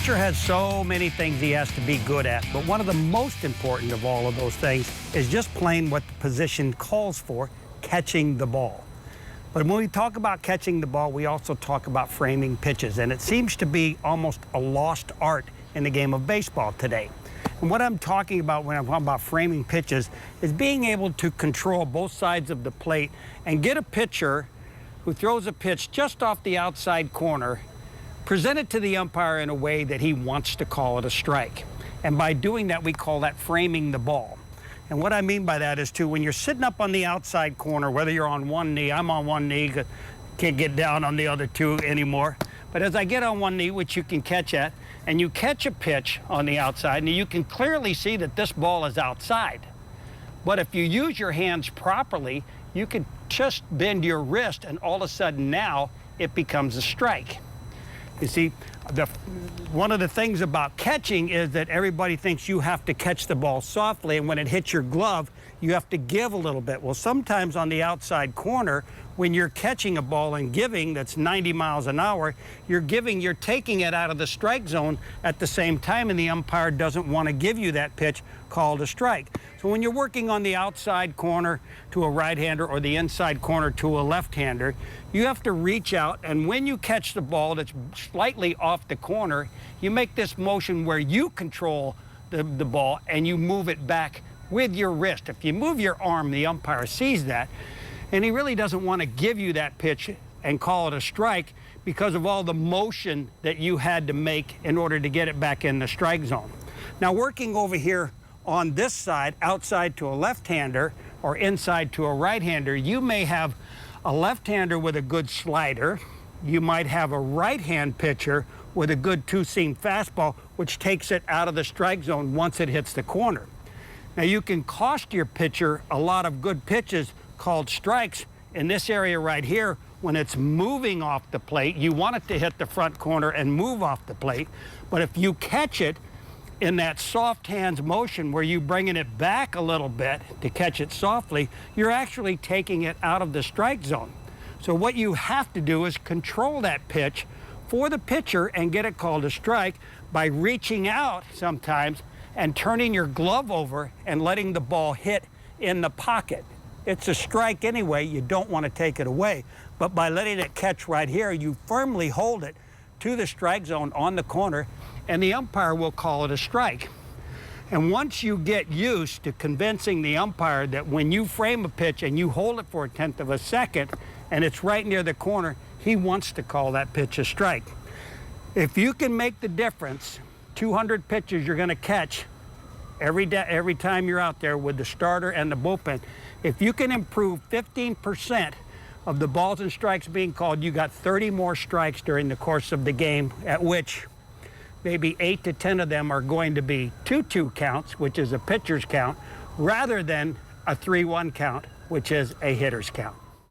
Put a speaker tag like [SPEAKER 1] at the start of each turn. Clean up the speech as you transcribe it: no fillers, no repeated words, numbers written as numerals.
[SPEAKER 1] pitcher has so many things he has to be good at, but one of the most important of all of those things is just playing what the position calls for, catching the ball. But when we talk about catching the ball, we also talk about framing pitches, and it seems to be almost a lost art in the game of baseball today. And what I'm talking about when I'm talking about framing pitches is being able to control both sides of the plate and get a pitcher who throws a pitch just off the outside corner, present it to the umpire in a way that he wants to call it a strike. And by doing that, we call that framing the ball. And what I mean by that is, too, when you're sitting up on the outside corner, whether you're on one knee, I'm on one knee, can't get down on the other two anymore. But as I get on one knee, which you can catch at, and you catch a pitch on the outside, and you can clearly see that this ball is outside. But if you use your hands properly, you can just bend your wrist, and all of a sudden now it becomes a strike. You see, one of the things about catching is that everybody thinks you have to catch the ball softly, and when it hits your glove, you have to give a little bit. Well, sometimes on the outside corner, when you're catching a ball and giving that's 90 miles an hour, you're taking it out of the strike zone at the same time, and the umpire doesn't want to give you that pitch called a strike. So when you're working on the outside corner to a right-hander or the inside corner to a left-hander, you have to reach out, and when you catch the ball that's slightly off the corner, you make this motion where you control the ball and you move it back with your wrist. If you move your arm, the umpire sees that, and he really doesn't want to give you that pitch and call it a strike because of all the motion that you had to make in order to get it back in the strike zone. Now, working over here on this side, outside to a left-hander or inside to a right-hander, you may have a left-hander with a good slider. You might have a right-hand pitcher with a good two-seam fastball, which takes it out of the strike zone once it hits the corner. Now, you can cost your pitcher a lot of good pitches called strikes in this area right here. When it's moving off the plate, you want it to hit the front corner and move off the plate. But if you catch it in that soft hands motion where you're bringing it back a little bit to catch it softly, you're actually taking it out of the strike zone. So what you have to do is control that pitch for the pitcher and get it called a strike by reaching out sometimes and turning your glove over and letting the ball hit in the pocket. It's a strike anyway, you don't want to take it away. But by letting it catch right here, you firmly hold it to the strike zone on the corner, and the umpire will call it a strike. And once you get used to convincing the umpire that when you frame a pitch and you hold it for 1/10 of a second and it's right near the corner, he wants to call that pitch a strike. If you can make the difference, 200 pitches you're going to catch every time you're out there with the starter and the bullpen, if you can improve 15% of the balls and strikes being called, you got 30 more strikes during the course of the game, at which maybe 8 to 10 of them are going to be 2-2 counts, which is a pitcher's count, rather than a 3-1 count, which is a hitter's count.